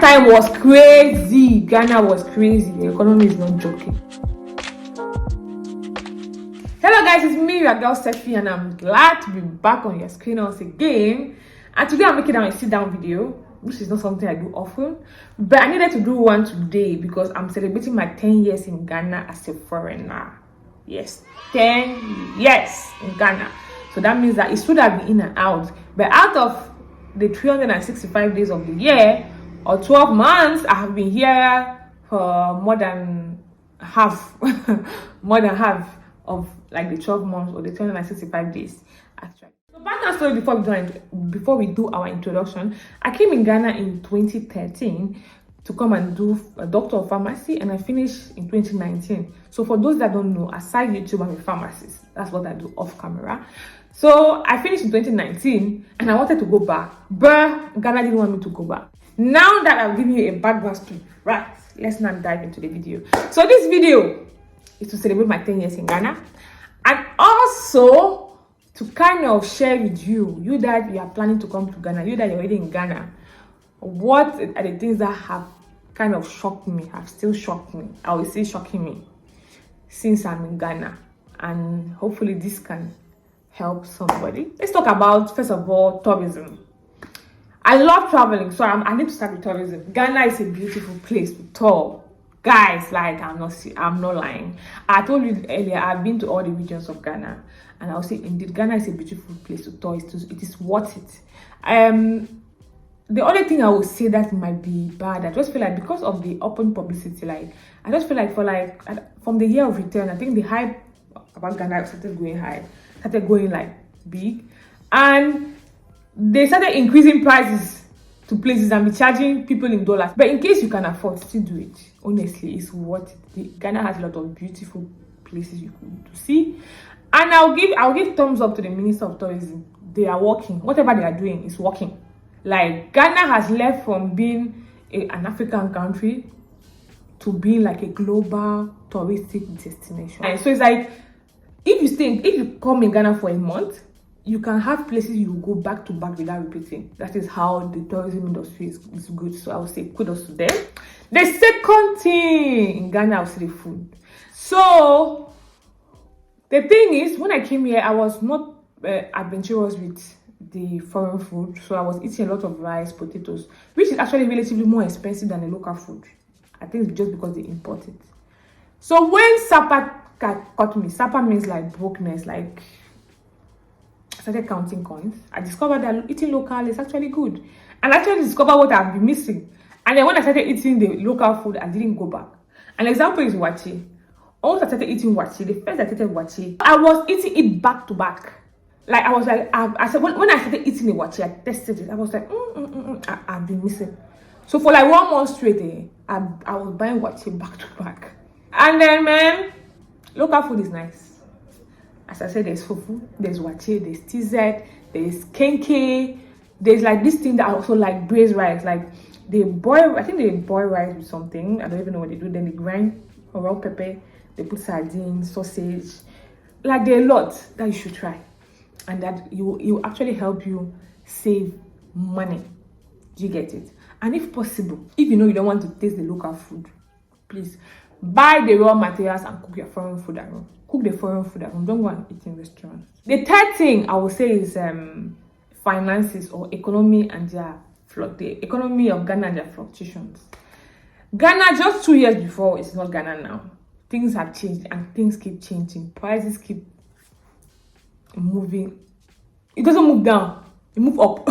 time was crazy. Ghana was crazy. The economy is not joking. Hello guys, it's me, your girl Sephy, and I'm glad to be back on your screen once again. And today I'm making a sit-down video, which is not something I do often, but I needed to do one today because I'm celebrating my 10 years in Ghana as a foreigner. Yes, 10 years in Ghana. So that means that it should have been in and out, but out of the 365 days of the year or 12 months, I have been here for more than half of like the 12 months or the 365 days actually. So background story before we do our introduction. I came in Ghana in 2013 to come and do a doctor of pharmacy, and I finished in 2019. So for those that don't know, aside YouTube, I'm a pharmacist. That's what I do off camera. So I finished in 2019 and I wanted to go back, but Ghana didn't want me to go back. Now that I've given you a background story, right, let's now dive into the video. So this video is to celebrate my 10 years in Ghana, and also to kind of share with you that you are planning to come to Ghana, you that you're already in Ghana, what are the things that have kind of shocked me, have still shocked me, I will say shocking me since I'm in Ghana, and hopefully this can help somebody. Let's talk about, first of all, tourism. I love traveling, so I need to start with tourism. Ghana is a beautiful place to tour. Guys, like, I'm not lying. I told you earlier, I've been to all the regions of Ghana, and I'll say indeed Ghana is a beautiful place to tour. It is worth it. The only thing I would say that might be bad, I just feel like because of the open publicity, like I just feel like from the year of return, I think the hype about Ghana started going like big, and they started increasing prices to places and be charging people in dollars. But in case you can afford, still do it. Honestly, it's worth it. Ghana has a lot of beautiful places you could see, and I'll give thumbs up to the Minister of Tourism. They are working. Whatever they are doing is working. Like, Ghana has left from being an African country to being like a global touristic destination. And so it's like, if you come in Ghana for a month, you can have places you go back to back without repeating. That is how the tourism industry is good. So I would say kudos to them. The second thing in Ghana, I would say the food. So the thing is, when I came here, I was not adventurous with the foreign food. So I was eating a lot of rice, potatoes, which is actually relatively more expensive than the local food. I think it's just because they import it. So when Sapa caught me, Sapa means like brokenness, like I started counting coins. I discovered that eating local is actually good, and I actually discovered what I've been missing. And then when I started eating the local food, I didn't go back. An example is wachi. Once I started eating wachi, the first I tasted wachi, I was eating it back to back. Like I was like, I said when I started eating the wachi, I tested it. I was like, I've been missing. So for like 1 month straight, I was buying wachi back to back. And then, man, local food is nice. As I said, there's fufu, there's wachi, there's 𝗘𝗺, there's kenkey, there's like this thing that I also like, braised rice. Like they boil, I think they boil rice with something. I don't even know what they do. Then they grind raw pepper, they put sardines, sausage. Like there are a lot that you should try, and that you actually help you save money. Do you get it? And if possible, if you know you don't want to taste the local food, please buy the raw materials and cook your foreign food at home. Cook the foreign food at home. Don't go and eat in restaurants. The third thing I would say is finances or economy and the economy of Ghana and their fluctuations. Ghana just 2 years before, it's not Ghana now. Things have changed and things keep changing. Prices keep moving. It doesn't move down. It moves up.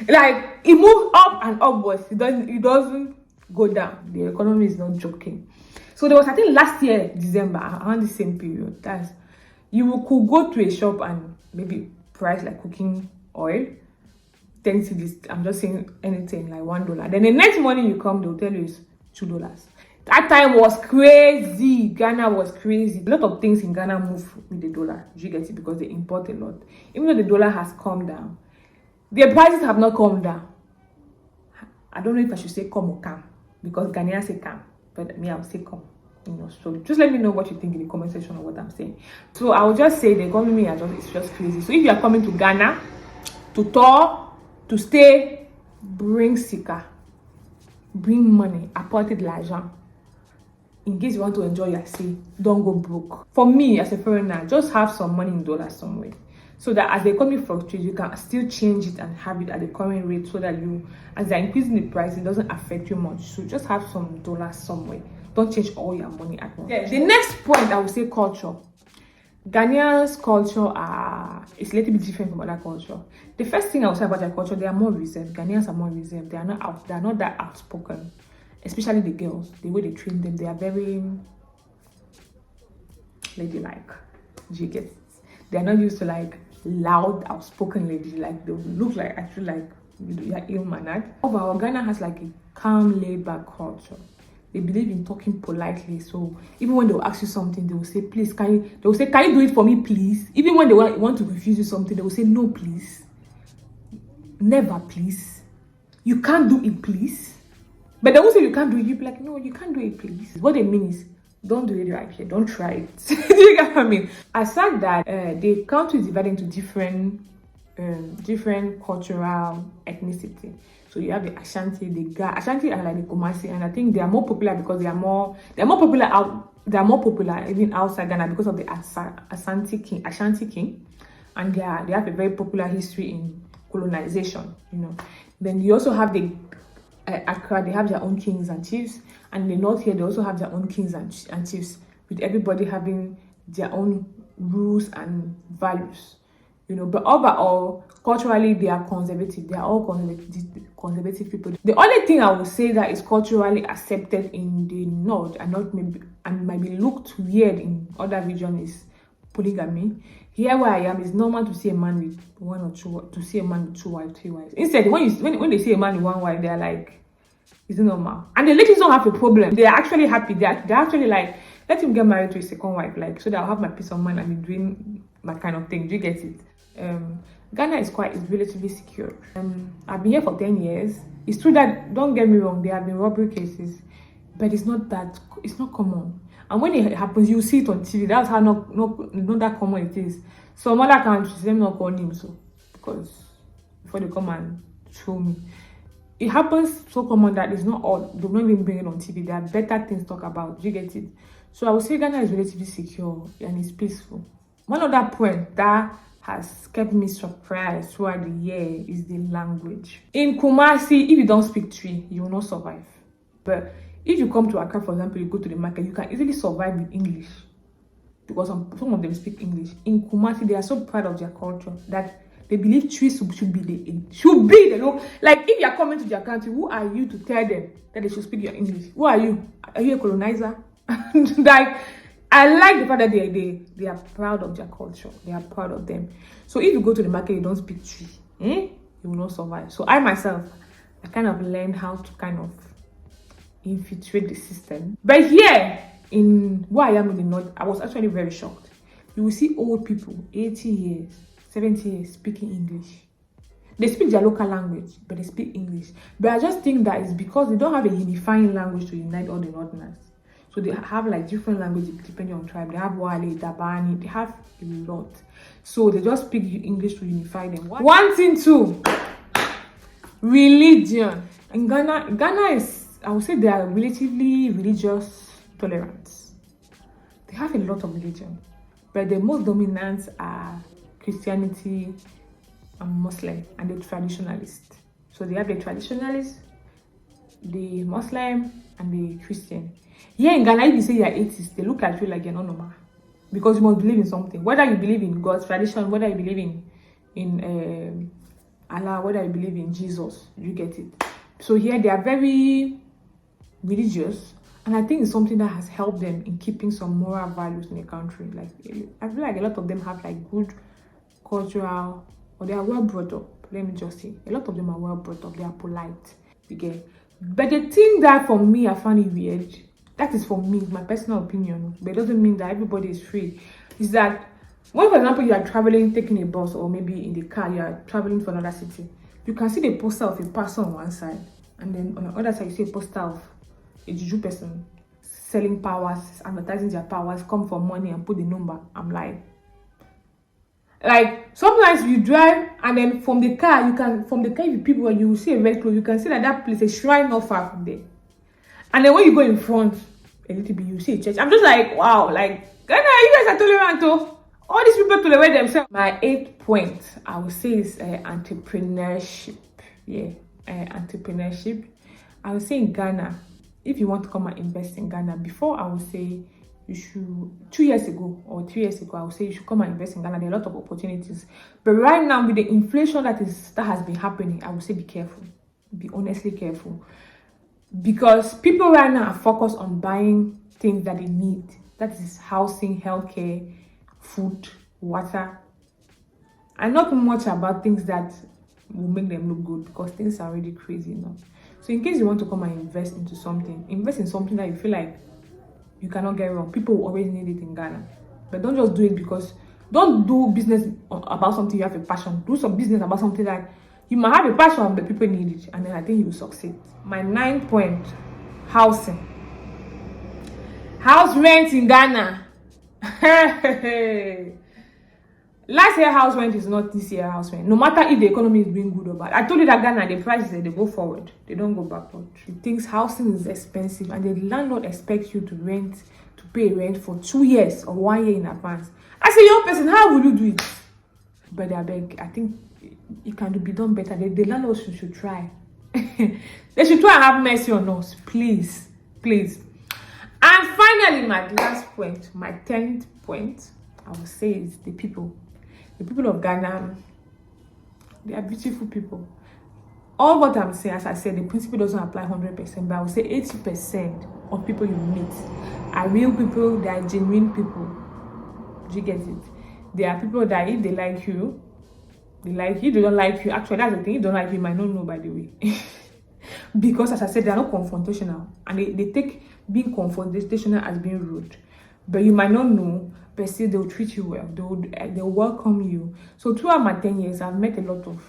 Like it moves up and upwards. It doesn't go down. The economy is not joking. So there was, I think last year, December, around the same period, that's you could go to a shop and maybe price like cooking oil, 10 cedis, I'm just saying anything, like $1. Then the next morning you come, they'll tell you it's $2. That time was crazy. Ghana was crazy. A lot of things in Ghana move with the dollar. You get it? Because they import a lot. Even though the dollar has come down, their prices have not come down. I don't know if I should say come or come, because Ghanaians say come, but me, I will say come. So just let me know what you think in the comment section of what I'm saying. So I will just say the economy is just crazy. So if you are coming to Ghana to tour, to stay, bring sika. bring money, apporter de l'argent. In case you want to enjoy your stay, don't go broke. For me, as a foreigner, just have some money in dollars somewhere, so that as the economy fluctuates, you can still change it and have it at the current rate, so that you, as they're increasing the price, it doesn't affect you much. So just have some dollars somewhere. Don't change all your money at once. Yeah, the next point, I would say culture. Ghanaians' culture is a little bit different from other culture. The first thing I would say about their culture, they are more reserved. Ghanaians are more reserved. They are not that outspoken. Especially the girls, the way they train them, they are very ladylike. Do you get it? They are not used to like loud, outspoken ladies. Like they look like actually like you're ill-mannered. Overall, Ghana has like a calm, laid-back culture. They believe in talking politely. So even when they will ask you something, they will say, "Please, can you?" They will say, "Can you do it for me, please?" Even when they want to refuse you something, they will say, "No, please. Never, please. You can't do it, please." But they won't say you can't do it. You'll be like, "No, you can't do it, please." What they mean is, don't do it right here. Don't try it. Do you get what I mean? Aside that, the country is divided into different cultural ethnicity. So you have the Ashanti, the Ga. Ashanti are like the Kumasi, and I think they are more popular because they are more popular even outside Ghana because of the Ashanti king, and they have a very popular history in colonization. You know. Then you also have the Accra, they have their own kings and chiefs, and in the north here they also have their own kings and chiefs, with everybody having their own rules and values, you know. But overall, culturally, they are conservative. They are all conservative people. The only thing I would say that is culturally accepted in the north and might be looked weird in other regions is polygamy. Here where I am, it's normal to see a man with one or two, to see a man with 2 wives, 3 wives. Instead, when they see a man with 1 wife, they're like, it's normal. And the ladies don't have a problem. They're actually happy. They're actually like, let him get married to a second wife, like, so that I'll have my peace of mind and be doing my kind of thing. Do you get it? Ghana is relatively secure. I've been here for 10 years. It's true that, don't get me wrong, there have been robbery cases, but it's not common. And when it happens, you see it on TV. That's how not that common it is. Some other countries, them not call him so, because before they come and show me, it happens so common that it's not all. They don't even bring it on TV. There are better things to talk about. Do you get it? So I would say Ghana is relatively secure and it's peaceful. One other point that has kept me surprised throughout the year is the language. In Kumasi, if you don't speak Twi, you will not survive. But if you come to Accra, for example, you go to the market, you can easily survive with English, because some of them speak English. In Kumasi, they are so proud of their culture that they believe Twi should be the like, if you are coming to their country, who are you to tell them that they should speak your English? Who are you? Are you a colonizer? Like, I like the fact that they are proud of their culture. They are proud of them. So if you go to the market, you don't speak Twi, you will not survive. So I myself, I kind of learned how to kind of infiltrate the system. But here in where I am in the north, I was actually very shocked. You will see old people, 80 years, 70 years, speaking English. They speak their local language, but they speak English. But I just think that it's because they don't have a unifying language to unite all the northerners. So they have like different languages depending on tribe. They have Wale, Dabani, they have a lot. So they just speak English to unify them. One thing too, religion. In Ghana is, I would say, they are relatively religious tolerance. They have a lot of religion, but the most dominant are Christianity and Muslim, and the traditionalists. So they have the traditionalists, the Muslim, and the Christian. Here in Ghana, if you say you're atheist, they look at you like you're not normal, because you must believe in something. Whether you believe in God's tradition, whether you believe in Allah, whether you believe in Jesus, you get it. So here they are very religious, and I think it's something that has helped them in keeping some moral values in the country. Like, I feel like a lot of them have like good cultural, or they are well brought up. Let me just say, a lot of them are well brought up. They are polite. Okay. But the thing that for me I find it weird, that is for me, my personal opinion, but it doesn't mean that everybody is free, is that when, for example, you are traveling, taking a bus, or maybe in the car, you are traveling to another city, you can see the poster of a pastor on one side, and then on the other side you see a poster of a juju person selling powers, advertising their powers, come for money and put the number. I'm like, Like sometimes you drive and then from the car people when you see a red cloth, you can see that place is a shrine not far from there. And then when you go in front a little bit, you see a church. I'm just like, wow, like Ghana, you guys are tolerant too. All these people tolerate themselves. My 8th point, I would say, is entrepreneurship. Yeah, entrepreneurship. I would say in Ghana, if you want to come and invest in Ghana, before I would say you should 2 years ago or 3 years ago, I would say you should come and invest in Ghana. There are a lot of opportunities. But right now, with the inflation that has been happening, I would say be careful. Be honestly careful. Because people right now are focused on buying things that they need. That is housing, healthcare, food, water, and not much about things that will make them look good, because things are already crazy enough. So in case you want to come and invest into something, invest in something that you feel like you cannot get wrong. People will always need it in Ghana. But don't just do it because, don't do business about something you have a passion. Do some business about something that you might have a passion but people need it, and then I think you will succeed. My 9th point, housing. House rent in Ghana. Last year house rent is not this year house rent. No matter if the economy is doing good or bad. I told you that Ghana, the prices, they go forward. They don't go backward. It thinks housing is expensive and the landlord expects you to pay rent for 2 years or 1 year in advance. As a young person, how will you do it? But I beg, I think it can be done better. The landlord should try. They should try and have mercy on us. Please. Please. And finally, my last point, my 10th point, I would say is the people. The people of Ghana, they are beautiful people. All what I'm saying, as I said, the principle doesn't apply 100%, but I would say 80% of people you meet are real people, they are genuine people. Do you get it? There are people that if they like you, they like you. They don't like you. Actually, that's the thing. If they don't like you, you might not know, by the way. Because, as I said, they are not confrontational. And they take being confrontational as being rude. But you might not know, but still they'll treat you well. They'll welcome you. So throughout my 10 years, I've met a lot of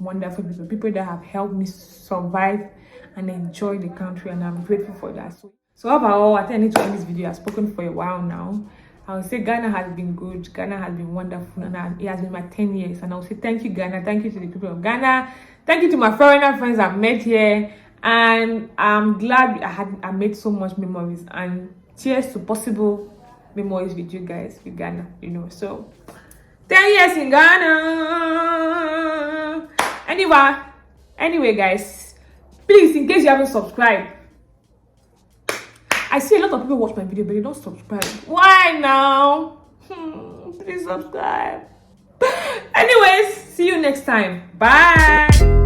wonderful people. People that have helped me survive and enjoy the country. And I'm grateful for that. So overall, I think I need to end this video. I've spoken for a while now. I would say Ghana has been good. Ghana has been wonderful. And it has been my 10 years. And I would say thank you, Ghana. Thank you to the people of Ghana. Thank you to my foreigner friends I've met here. And I'm glad I made so much memories. And cheers to possible memories with you guys, with Ghana, you know. So 10 years in Ghana. Anyway, guys, please, in case you haven't subscribed, I see a lot of people watch my video, but they don't subscribe. Why now? Please subscribe. Anyways, see you next time. Bye.